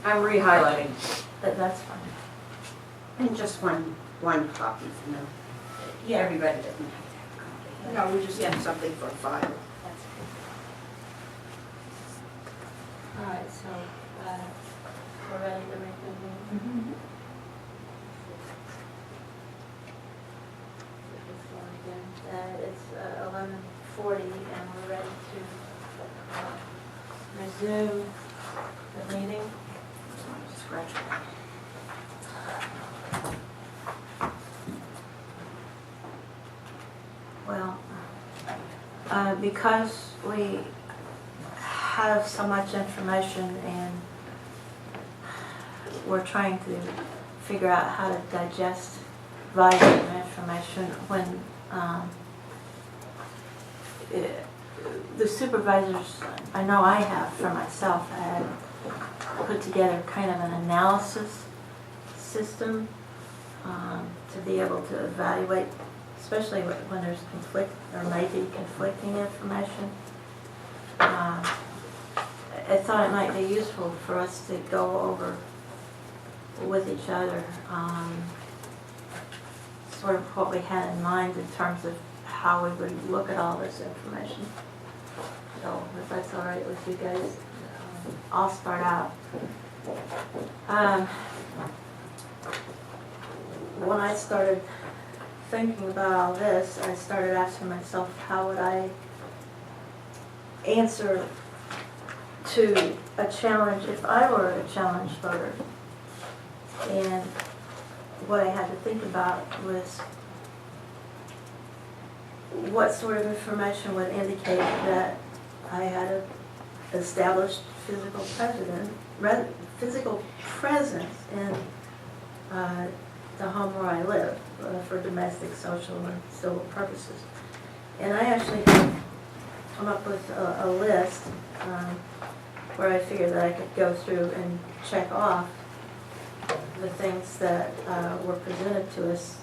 I'm re-highlighting. That's fine. And just one copy, you know. Yeah. Everybody doesn't have to have a copy. No, we just have something for a file. That's good. All right, so we're ready to reconvene. It's 11:40 and we're ready to resume the meeting. Scratch. Well, because we have so much information and we're trying to figure out how to digest vital information when the supervisors, I know I have for myself, I had put together kind of an analysis system to be able to evaluate, especially when there's conflict or maybe conflicting information. I thought it might be useful for us to go over with each other sort of what we had in mind in terms of how we would look at all this information. So if that's all right with you guys, I'll start out. When I started thinking about all this, I started asking myself, how would I answer to a challenge if I were a challenged voter? And what I had to think about was what sort of information would indicate that I had an established physical presence in the home where I live for domestic, social, and civil purposes. And I actually come up with a list where I figured that I could go through and check off the things that were presented to us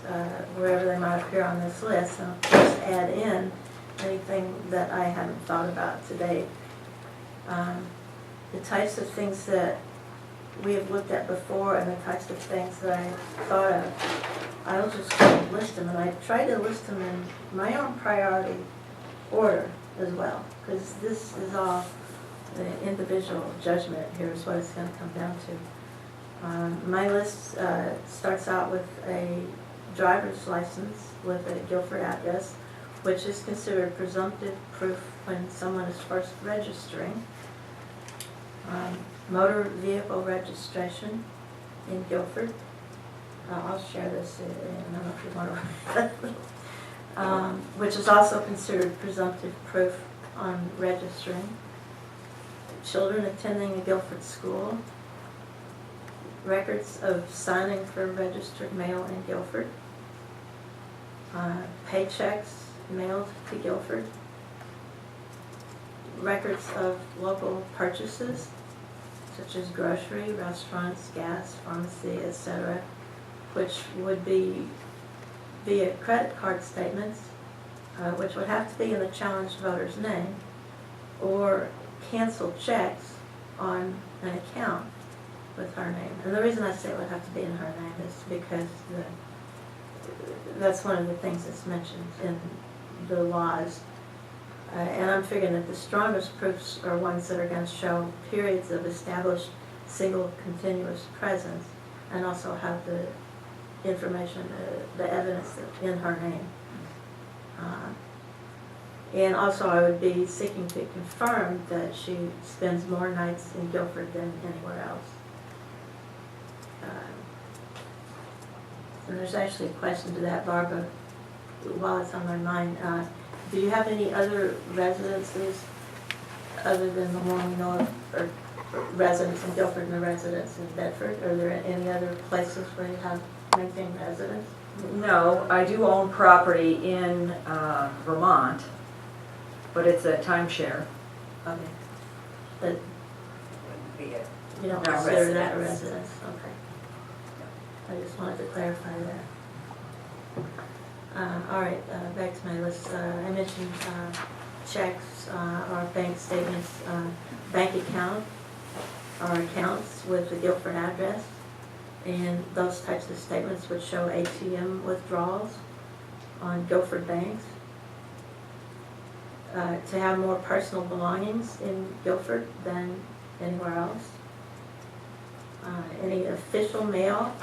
wherever they might appear on this list, and of course add in anything that I haven't thought about today. The types of things that we have looked at before and the types of things that I thought of, I'll just list them, and I try to list them in my own priority order as well, because this is all the individual judgment here is what it's going to come down to. My list starts out with a driver's license with a Guilford address, which is considered presumptive proof when someone is first registering. Motor vehicle registration in Guilford. I'll share this, I don't know if you want to which is also considered presumptive proof on registering. Children attending a Guilford school. Records of signing for registered mail in Guilford. Paychecks mailed to Guilford. Records of local purchases, such as grocery, restaurants, gas, pharmacy, etc., which would be via credit card statements, which would have to be in the challenged voter's name, or canceled checks on an account with her name. And the reason I say it would have to be in her name is because that's one of the things that's mentioned in the laws. And I'm figuring that the strongest proofs are ones that are going to show periods of established single continuous presence and also have the information, the evidence in her name. And also I would be seeking to confirm that she spends more nights in Guilford than anywhere else. And there's actually a question to that, Barbara, while it's on my mind. Do you have any other residences other than the one we know of, or residents in Guilford and the residents in Bedford? Are there any other places where you have maintained residence? No, I do own property in Vermont, but it's a timeshare. Okay. But Be it. you don't Not consider that a residence. residence? Okay. I just wanted to clarify that. All right, back to my list. I mentioned checks or bank statements, bank account, our accounts with the Guilford address, and those types of statements would show ATM withdrawals on Guilford banks. To have more personal belongings in Guilford than anywhere else. Any official mail,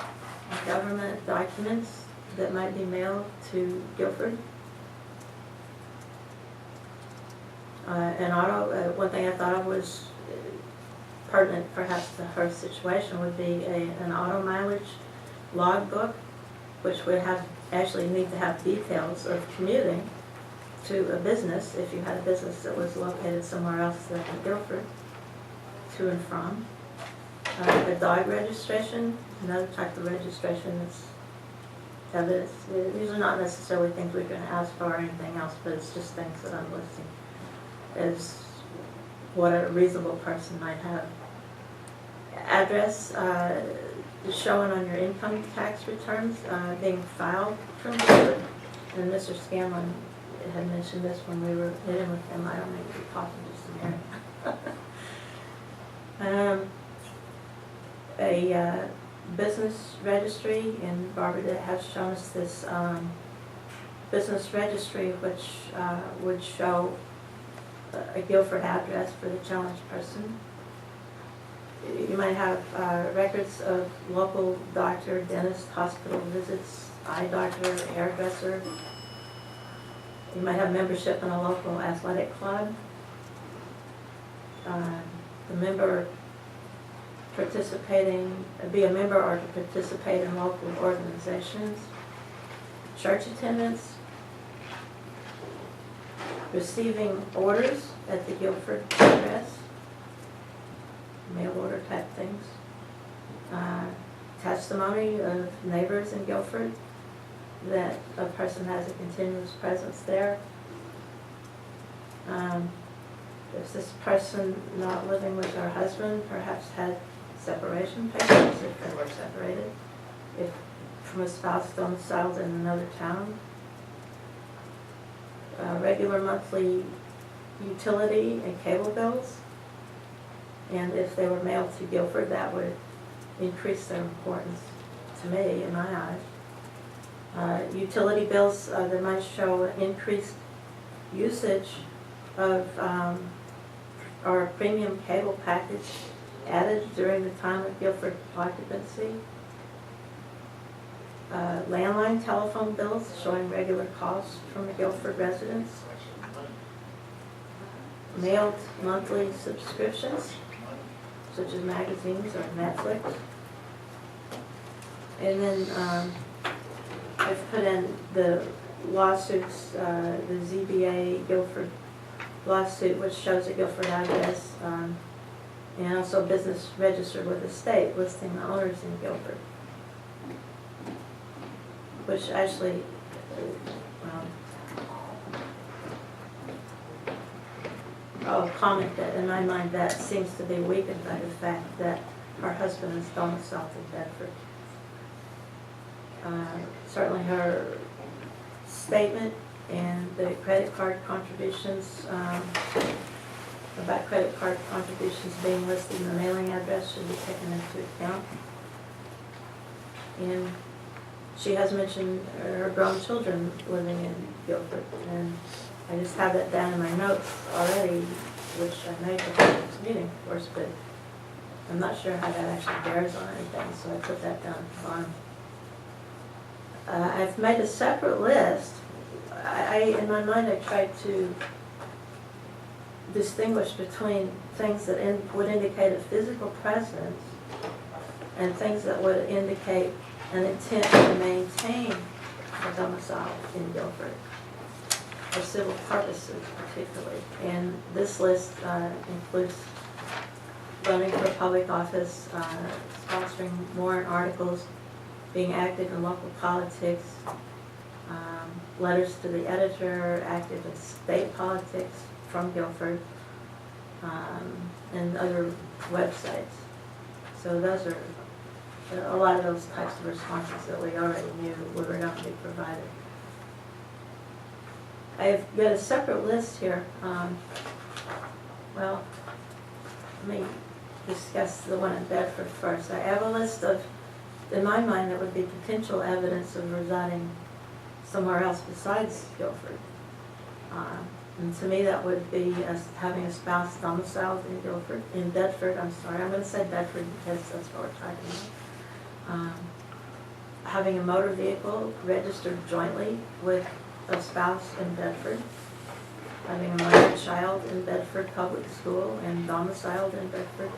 government documents that might be mailed to Guilford. One thing I thought of was pertinent perhaps to her situation would be an auto mileage logbook, which would actually need to have details of commuting to a business, if you had a business that was located somewhere else than in Guilford, to and from. A dog registration, another type of registration that's evidence. These are not necessarily things we're going to ask for or anything else, but it's just things that I'm listing as what a reasonable person might have. Address is shown on your income tax returns being filed from Guilford. And Mr. Scanlon had mentioned this when we were meeting with him. I don't make you talking just a minute. A business registry, and Barbara has shown us this business registry which would show a Guilford address for the challenged person. You might have records of local doctor, dentist, hospital visits, eye doctor, hairdresser. You might have membership in a local athletic club. The member be a member or to participate in local organizations. Church attendance. Receiving orders at the Guilford address. Mail order type things. Testimony of neighbors in Guilford that a person has a continuous presence there. If this person not living with her husband perhaps had separation papers, if they were separated, if from a spouse domiciled in another town. Regular monthly utility and cable bills, and if they were mailed to Guilford, that would increase their importance to me in my eyes. Utility bills that might show increased usage of our premium cable package added during the time of Guilford occupancy. Landline telephone bills showing regular costs from the Guilford residents. Mailed monthly subscriptions, such as magazines or Netflix. And then I've put in the lawsuits, the ZBA Guilford lawsuit, which shows a Guilford address, and also business registered with the state listing the owners in Guilford. Which actually, I'll comment that in my mind that seems to be weakened by the fact that her husband is domiciled in Bedford. Certainly her statement and the credit card contributions, about credit card contributions being listed in the mailing address should be taken into account. And she has mentioned her grown children living in Guilford, and I just have that down in my notes already, which I made before this meeting, of course, but I'm not sure how that actually bears on anything, so I put that down at the bottom. I've made a separate list. In my mind, I tried to distinguish between things that would indicate a physical presence and things that would indicate an intent to maintain a domicile in Guilford, for civil purposes particularly. And this list includes running for public office, sponsoring warrant articles, being active in local politics, letters to the editor, active in state politics from Guilford, and other websites. So those are a lot of those types of responses that we already knew were going to be provided. I've got a separate list here. Well, let me discuss the one in Bedford first. I have a list of, in my mind, that would be potential evidence of residing somewhere else besides Guilford. And to me, that would be as having a spouse domiciled in Bedford, I'm sorry, I'm gonna say Bedford because that's what we're talking about. Having a motor vehicle registered jointly with a spouse in Bedford. Having a minor child in Bedford Public School and domiciled in Bedford.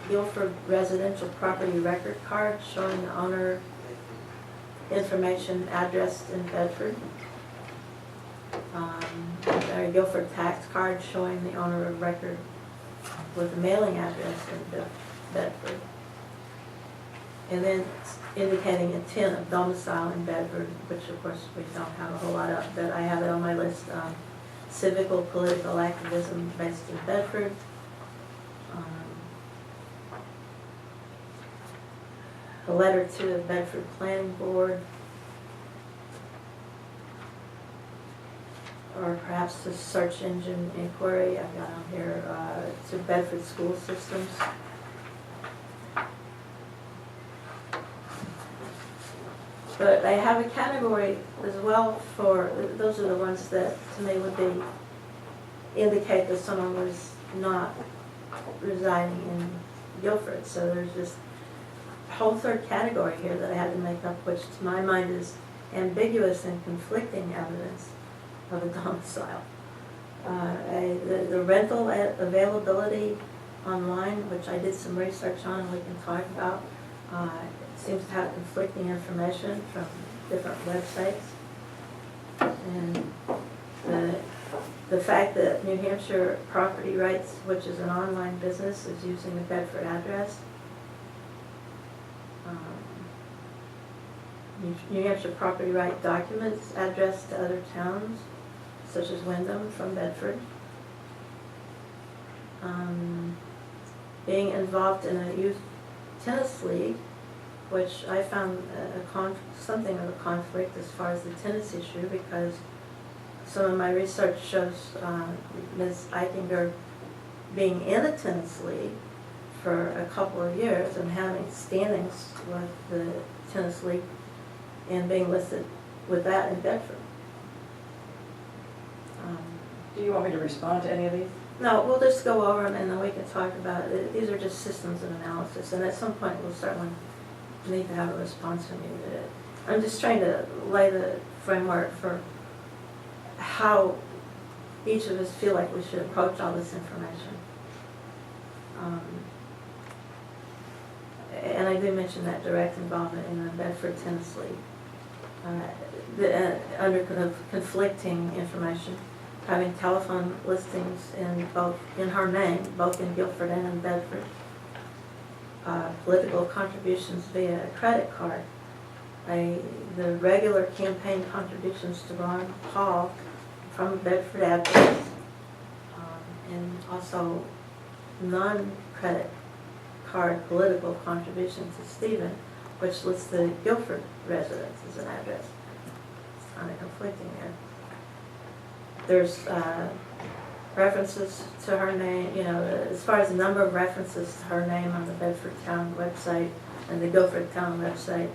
Guilford residential property record card showing the owner information addressed in Bedford. A Guilford tax card showing the owner of record with a mailing address in Bedford. And then indicating intent of domicile in Bedford, which of course we don't have a whole lot of, but I have it on my list. Civical political activism based in Bedford. A letter to the Bedford Planning Board. Or perhaps a search engine inquiry I've got on here to Bedford school systems. But I have a category as well for, those are the ones that to me would be, indicate that someone was not residing in Guilford. So there's this whole third category here that I had to make up, which to my mind is ambiguous and conflicting evidence of a domicile. The rental availability online, which I did some research on and we can talk about, seems to have conflicting information from different websites. And the fact that New Hampshire Property Rights, which is an online business, is using the Bedford address. New Hampshire property right documents addressed to other towns, such as Wyndham from Bedford. Being involved in a youth tennis league, which I found something of a conflict as far as the tennis issue, because some of my research shows Ms. Eichinger being in a tennis league for a couple of years and having standings with the tennis league and being listed with that in Bedford. Do you want me to respond to any of these? No, we'll just go over them and then we can talk about it. These are just systems of analysis, and at some point we'll certainly need to have a response from you to it. I'm just trying to lay the framework for how each of us feel like we should approach all this information. And I do mention that direct involvement in the Bedford Tennis League. Under conflicting information, having telephone listings in her name, both in Guilford and in Bedford. Political contributions via a credit card. The regular campaign contributions to Ron Paul from a Bedford address, and also non-credit card political contributions to Stephen, which lists the Guilford residence as an address. It's kind of conflicting there. There's references to her name, as far as the number of references to her name on the Bedford Town website and the Guilford Town website,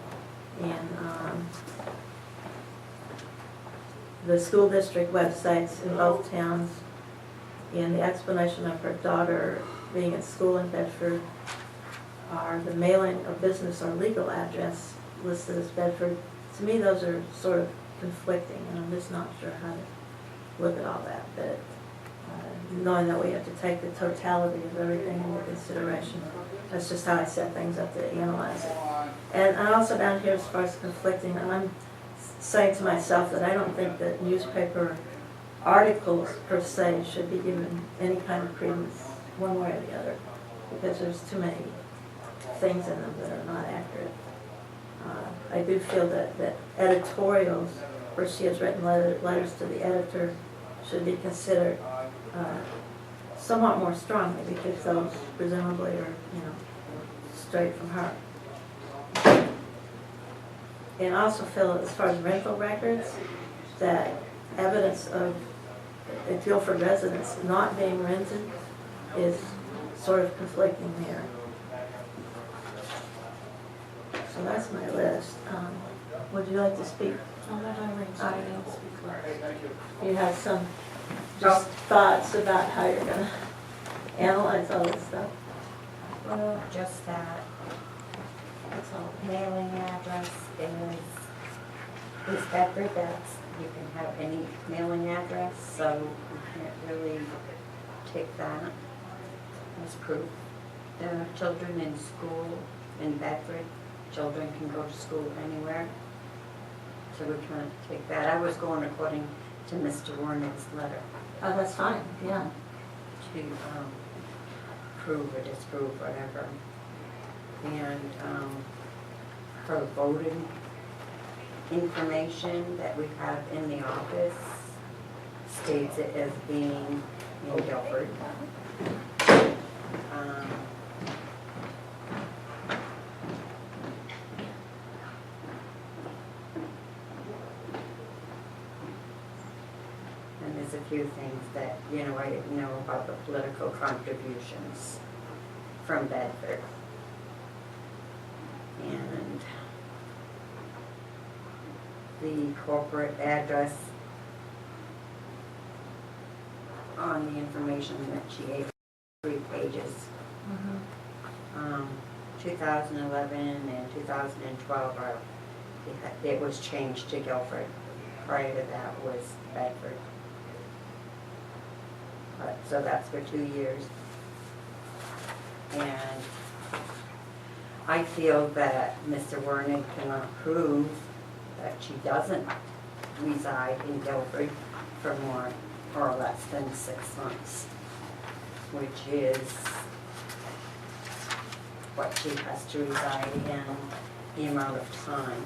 and the school district websites in both towns, and the explanation of her daughter being at school in Bedford, are the mailing of business or legal address listed as Bedford. To me, those are sort of conflicting, and I'm just not sure how to look at all that. But knowing that we have to take the totality of everything into consideration, that's just how I set things up to analyze it. And also down here, as far as conflicting, I'm saying to myself that I don't think that newspaper articles per se should be given any kind of credence one way or the other, because there's too many things in them that are not accurate. I do feel that editorials where she has written letters to the editor should be considered somewhat more strongly, because those presumably are, straight from her. And I also feel, as far as rental records, that evidence of a Guilford residence not being rented is sort of conflicting there. So that's my list. Would you like to speak? You have some just thoughts about how you're gonna analyze all this stuff? Well, just that That's all. mailing address is Bedford, that's, you can have any mailing address, so you can't really take that as proof. The children in school in Bedford, children can go to school anywhere, so we can't take that. I was going according to Mr. Warnick's letter Oh, that's fine, yeah. to prove or disprove, whatever. And her voting information that we have in the office states it as being in Guilford. And there's a few things that, you know, I didn't know about the political contributions from Bedford. And the corporate address on the information that she gave, 3 pages. 2011 and 2012 it was changed to Guilford. Prior to that was Bedford. But, so that's for 2 years. And I feel that Mr. Wernick cannot prove that she doesn't reside in Guilford for more or less than 6 months, which is what she has to reside in, the amount of time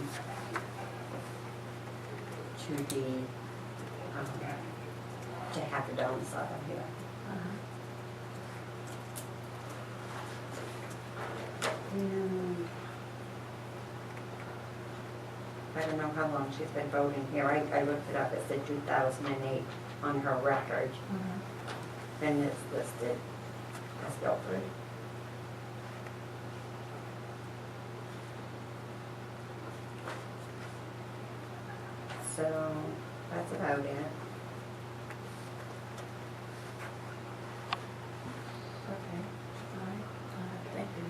to be, to have a domicile here. And I don't know how long she's been voting here. I looked it up, it said 2008 on her record, and it's listed as Guilford. So that's about it. Okay, all right, thank you.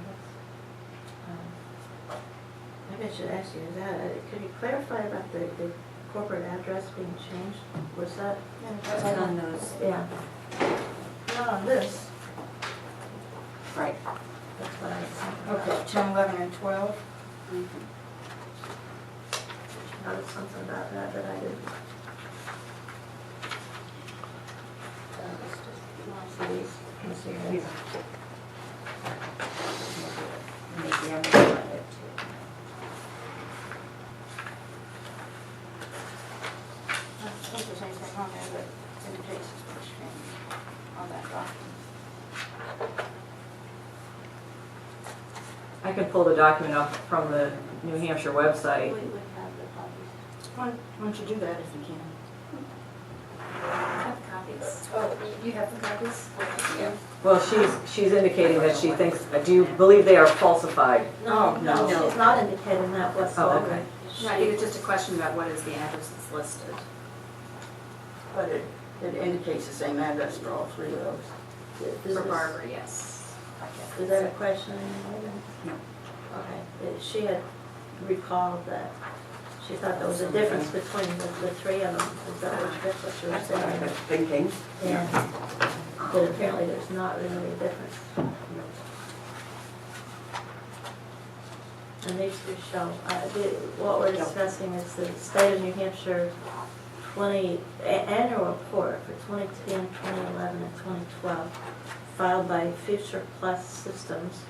Maybe I should ask you, is that, could you clarify about the corporate address being changed? Was that? It's on those. Yeah. Not on this. Right. That's what I was thinking. Okay, 10, 11, and 12. Noticed something about that that I didn't. See these? Can you see these? Maybe I'm gonna let it too. I don't think there's anything on there that indicates it's been changed on that document. I can pull the document up from the New Hampshire website. We would have the copies. Why don't you do that if you can? I have copies. Oh, you have the copies? Yeah. Well, she's indicating that she thinks, do you believe they are falsified? No, no. she's not indicating that whatsoever. Oh, okay. No, I think it's just a question about what is the address that's listed. But it indicates the same address for all 3 of those. This For is- Barbara, yes. Is that a question? No. Okay, she had recalled that she thought there was a difference between the 3 of them. Is that what she was That's what I was saying? thinking. Yeah. But apparently there's not really a difference. And these 2 show, what we're discussing is the state of New Hampshire annual report for 2010, 2011, and 2012, filed by Future Plus Systems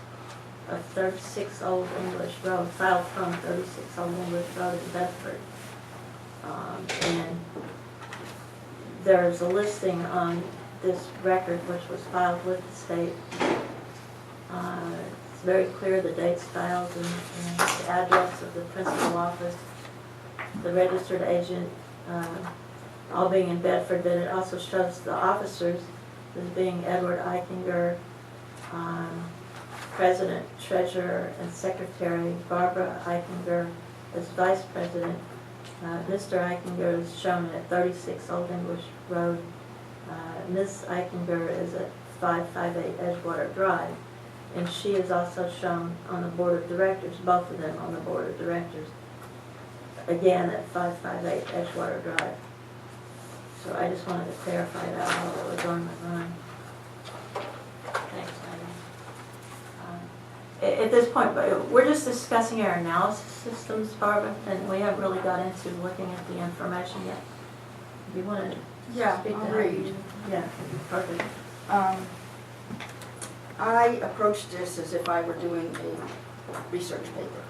of 36 Old English Road, filed from 36 Old English Road in Bedford. And there's a listing on this record which was filed with the state. It's very clear the dates, styles, and the address of the principal office, the registered agent, all being in Bedford, but it also shows the officers as being Edward Eichinger, President, Treasurer, and Secretary, Barbara Eichinger as Vice President. Mr. Eichinger is shown at 36 Old English Road. Ms. Eichinger is at 558 Edgewater Drive, and she is also shown on the Board of Directors, both of them on the Board of Directors, again at 558 Edgewater Drive. So I just wanted to clarify that while it was on my mind. Thanks, Madam. At this point, we're just discussing our analysis systems, Barbara, and we haven't really got into looking at the information yet. Do you want to Yeah, speak to I'll that? read. Yeah, perfect. I approached this as if I were doing a research paper.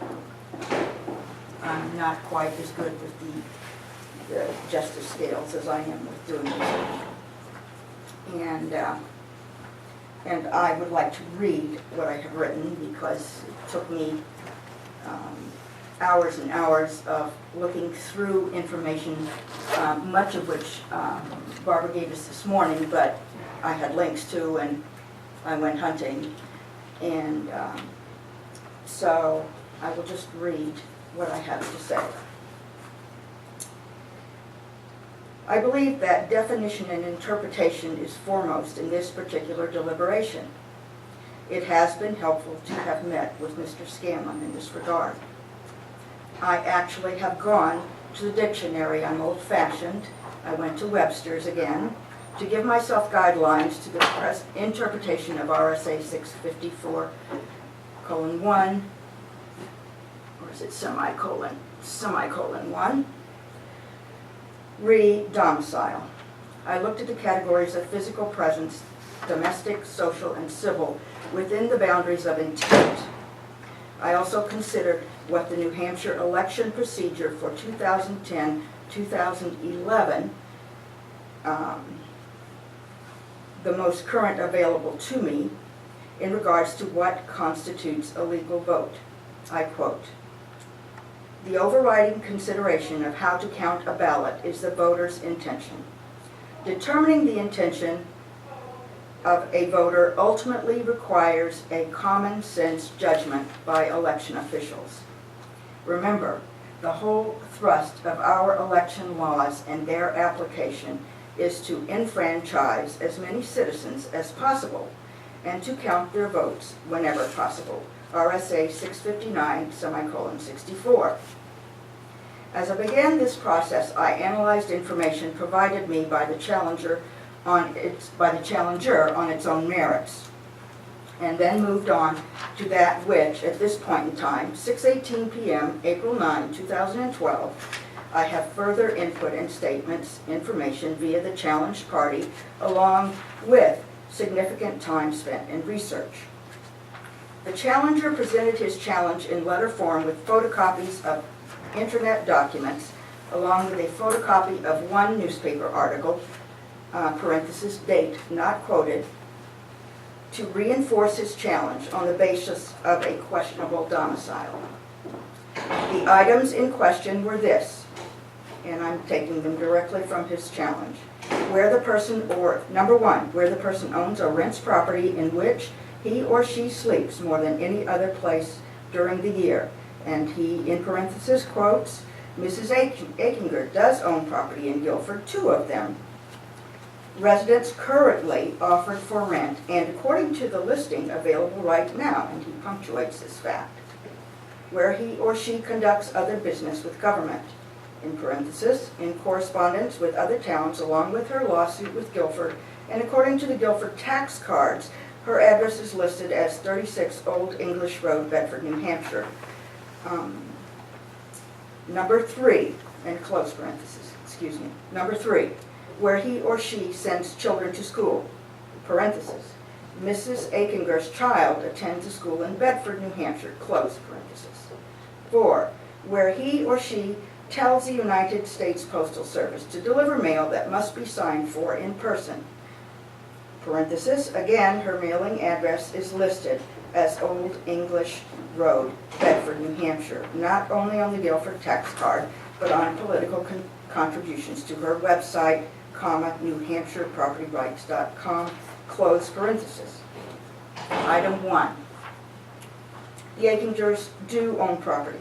I'm not quite as good with the justice scales as I am with doing research. And I would like to read what I have written because it took me hours and hours of looking through information, much of which Barbara gave us this morning, but I had links to, and I went hunting. And so I will just read what I have to say. I believe that definition and interpretation is foremost in this particular deliberation. It has been helpful to have met with Mr. Scanlon in this regard. I actually have gone to the dictionary. I'm old-fashioned. I went to Webster's again to give myself guidelines to the interpretation of RSA 654:1, or is it semicolon 1? Re-domicile. I looked at the categories of physical presence, domestic, social, and civil within the boundaries of intent. I also considered what the New Hampshire election procedure for 2010-2011, the most current available to me, in regards to what constitutes a legal vote. I quote, "The overriding consideration of how to count a ballot is the voter's intention. Determining the intention of a voter ultimately requires a common sense judgment by election officials. Remember, the whole thrust of our election laws and their application is to enfranchise as many citizens as possible and to count their votes whenever possible. RSA 659:64. As I began this process, I analyzed information provided me by the challenger on its own merits, and then moved on to that which, at this point in time, 6:18 p.m., April 9, 2012, I have further input and statements, information via the challenged party, along with significant time spent in research. The challenger presented his challenge in letter form with photocopies of internet documents, along with a photocopy of one newspaper article, parenthesis, date not quoted, to reinforce his challenge on the basis of a questionable domicile. The items in question were this, and I'm taking them directly from his challenge. Number one, where the person owns or rents property in which he or she sleeps more than any other place during the year. And he, in parenthesis, quotes, Mrs. Eichinger does own property in Guilford, 2 of them. Residents currently offered for rent, and according to the listing available right now, and he punctuates this fact, where he or she conducts other business with government, in parenthesis, in correspondence with other towns along with her lawsuit with Guilford, and according to the Guilford tax cards, her address is listed as 36 Old English Road, Bedford, New Hampshire. Number 3, and close parenthesis, excuse me. Number 3, where he or she sends children to school, parenthesis. Mrs. Eichinger's child attends a school in Bedford, New Hampshire, close parenthesis. 4, where he or she tells the United States Postal Service to deliver mail that must be signed for in person. Parenthesis, again, her mailing address is listed as Old English Road, Bedford, New Hampshire, not only on the Guilford tax card, but on political contributions to her website, NewHampshirePropertyRights.com, close parenthesis. Item 1. The Aikingers do own property,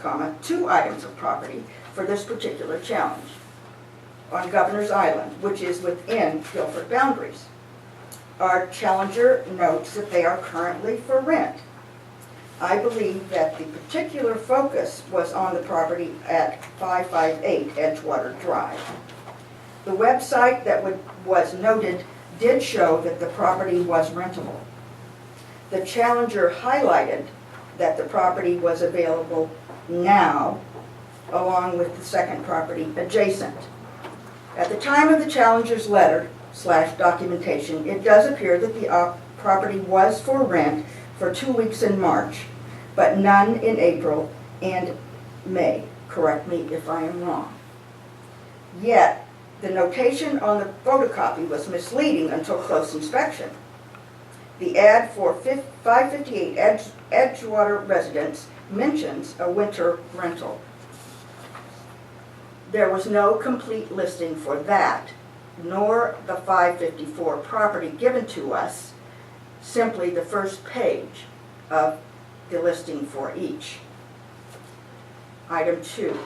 comma, 2 items of property for this particular challenge on Governor's Island, which is within Guilford boundaries. Our challenger notes that they are currently for rent. I believe that the particular focus was on the property at 558 Edgewater Drive. The website that was noted did show that the property was rentable. The challenger highlighted that the property was available now, along with the second property adjacent. At the time of the challenger's letter/documentation, it does appear that the property was for rent for 2 weeks in March, but none in April and May. Correct me if I am wrong. Yet, the notation on the photocopy was misleading until close inspection. The ad for 558 Edgewater residents mentions a winter rental. There was no complete listing for that, nor the 554 property given to us, simply the first page of the listing for each. Item 2,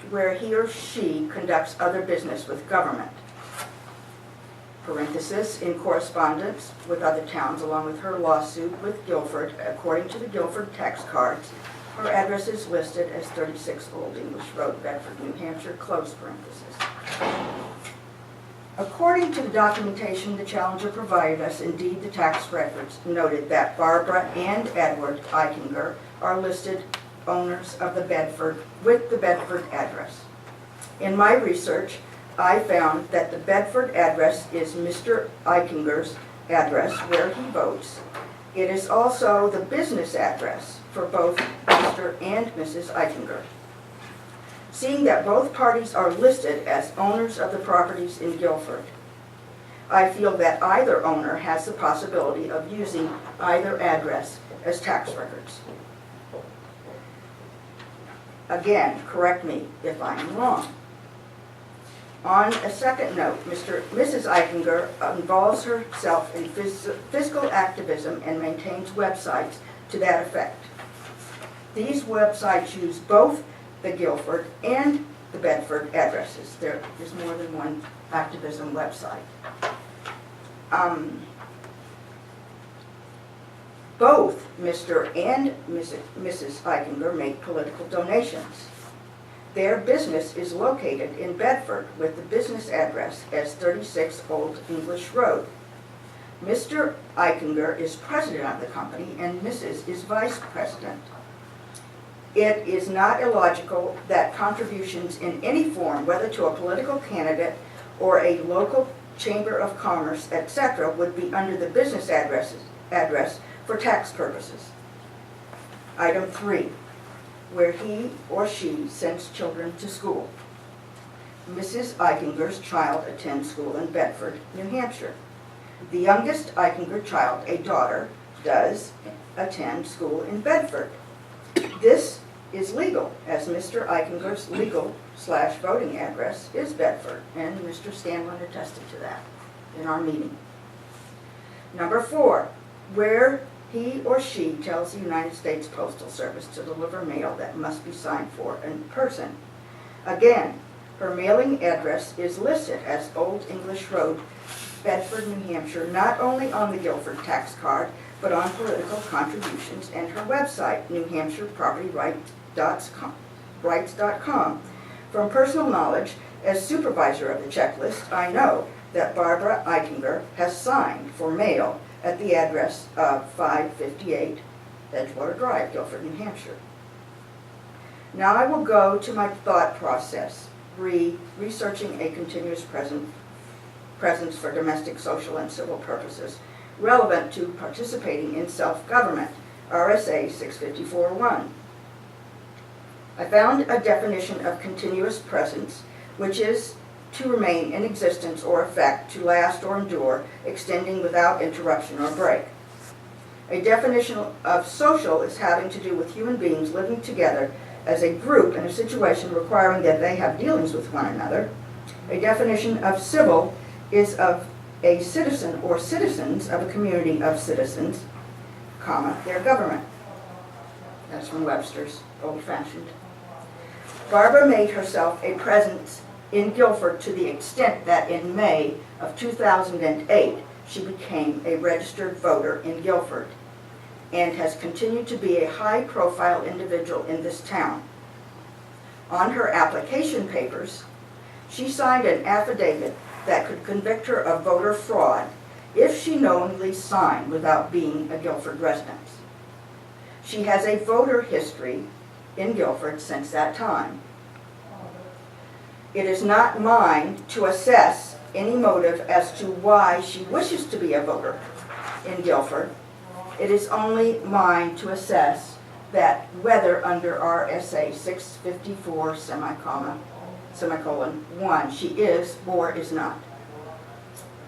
where he or she conducts other business with government. Parenthesis, in correspondence with other towns along with her lawsuit with Guilford, according to the Guilford tax cards, her address is listed as 36 Old English Road, Bedford, New Hampshire, close parenthesis. According to the documentation the challenger provided us, indeed the tax records noted that Barbara and Edward Eichinger are listed owners of the Bedford with the Bedford address. In my research, I found that the Bedford address is Mr. Eichinger's address where he votes. It is also the business address for both Mr. and Mrs. Eichinger. Seeing that both parties are listed as owners of the properties in Guilford, I feel that either owner has the possibility of using either address as tax records. Again, correct me if I am wrong. On a second note, Mrs. Eichinger involves herself in fiscal activism and maintains websites to that effect. These websites use both the Guilford and the Bedford addresses. There is more than one activism website. Both Mr. and Mrs. Eichinger make political donations. Their business is located in Bedford with the business address as 36 Old English Road. Mr. Eichinger is president of the company and Mrs. is vice president. It is not illogical that contributions in any form, whether to a political candidate or a local chamber of commerce, etc., would be under the business address for tax purposes. Item 3, where he or she sends children to school. Mrs. Eichinger's child attends school in Bedford, New Hampshire. The youngest Eichinger child, a daughter, does attend school in Bedford. This is legal, as Mr. Eichinger's legal/voting address is Bedford, and Mr. Scanlon attested to that in our meeting. Number 4, where he or she tells the United States Postal Service to deliver mail that must be signed for in person. Again, her mailing address is listed as Old English Road, Bedford, New Hampshire, not only on the Guilford tax card, but on political contributions and her website, NewHampshirePropertyRights.com. From personal knowledge, as supervisor of the checklist, I know that Barbara Eichinger has signed for mail at the address of 558 Edgewater Drive, Guilford, New Hampshire. Now I will go to my thought process, researching a continuous presence for domestic, social, and civil purposes relevant to participating in self-government, RSA 654-1. I found a definition of continuous presence, which is to remain in existence or effect, to last or endure, extending without interruption or break. A definition of social is having to do with human beings living together as a group in a situation requiring that they have dealings with one another. A definition of civil is of a citizen or citizens of a community of citizens, comma, their government. That's from Webster's, old-fashioned. Barbara made herself a presence in Guilford to the extent that in May of 2008, she became a registered voter in Guilford and has continued to be a high-profile individual in this town. On her application papers, she signed an affidavit that could convict her of voter fraud if she knowingly signed without being a Guilford resident. She has a voter history in Guilford since that time. It is not mine to assess any motive as to why she wishes to be a voter in Guilford. It is only mine to assess that whether under RSA 654 semicolon 1 she is or is not.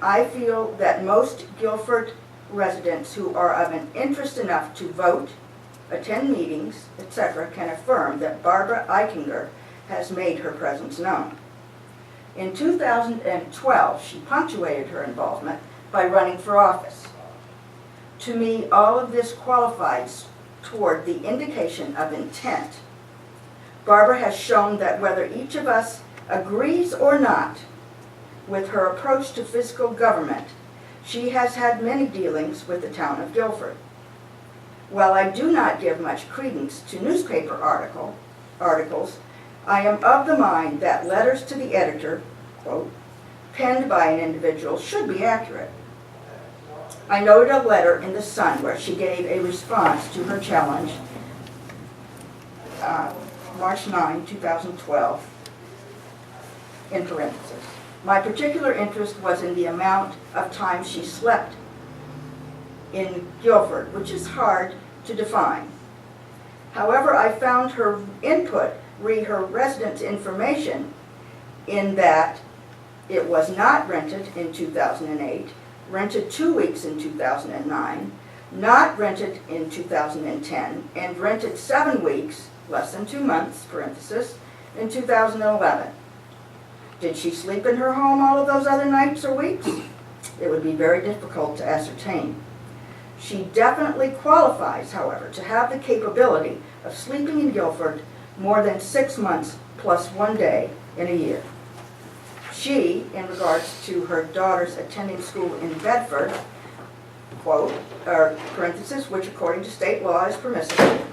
I feel that most Guilford residents who are of an interest enough to vote, attend meetings, etc. can affirm that Barbara Eichinger has made her presence known. In 2012, she punctuated her involvement by running for office. To me, all of this qualifies toward the indication of intent. Barbara has shown that whether each of us agrees or not with her approach to fiscal government, she has had many dealings with the town of Guilford. While I do not give much credence to newspaper articles, I am of the mind that letters to the editor, quote, penned by an individual should be accurate. I noted a letter in the Sun where she gave a response to her challenge, March 9, 2012, in parentheses. My particular interest was in the amount of time she slept in Guilford, which is hard to define. However, I found her input re her residence information in that it was not rented in 2008, rented 2 weeks in 2009, not rented in 2010, and rented 7 weeks, less than 2 months, parenthesis, in 2011. Did she sleep in her home all of those other nights or weeks? It would be very difficult to ascertain. She definitely qualifies, however, to have the capability of sleeping in Guilford more than 6 months plus 1 day in a year. She, in regards to her daughter's attending school in Bedford, quote, or parenthesis, which according to state law is permissible,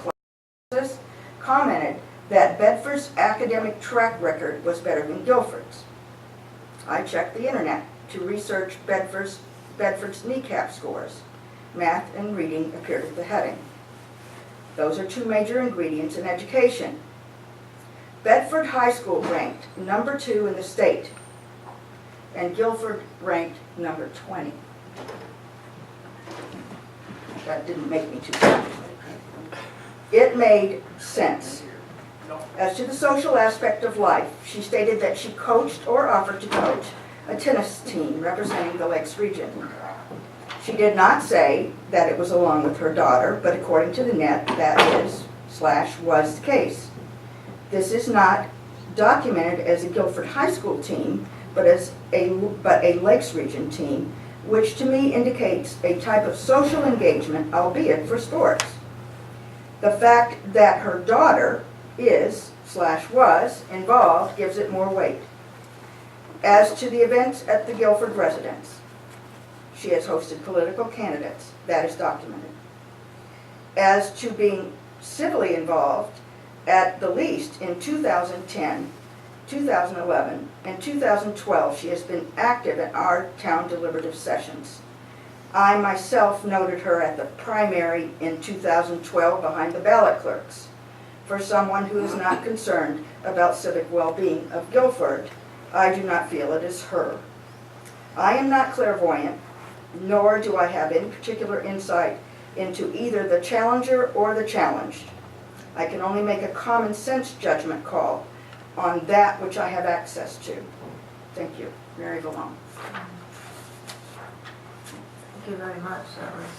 close, commented that Bedford's academic track record was better than Guilford's. I checked the internet to research Bedford's kneecap scores. Math and reading appeared at the heading. Those are 2 major ingredients in education. Bedford High School ranked number 2 in the state, and Guilford ranked number 20. That didn't make me too happy. It made sense. As to the social aspect of life, she stated that she coached or offered to coach a tennis team representing the Lakes region. She did not say that it was along with her daughter, but according to the net, that is/was the case. This is not documented as a Guilford High School team, but a Lakes region team, which to me indicates a type of social engagement, albeit for sports. The fact that her daughter is/was involved gives it more weight. As to the events at the Guilford residence, she has hosted political candidates. That is documented. As to being civilly involved, at the least in 2010, 2011, and 2012, she has been active in our town deliberative sessions. I myself noted her at the primary in 2012 behind the ballot clerks. For someone who is not concerned about civic well-being of Guilford, I do not feel it is her. I am not clairvoyant, nor do I have any particular insight into either the challenger or the challenged. I can only make a common sense judgment call on that which I have access to. Thank you. Mary Valone. Thank you very much. That was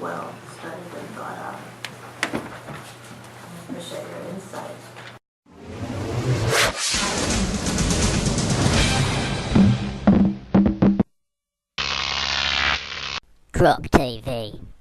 well studied and thought out. I appreciate your insight. Croc TV.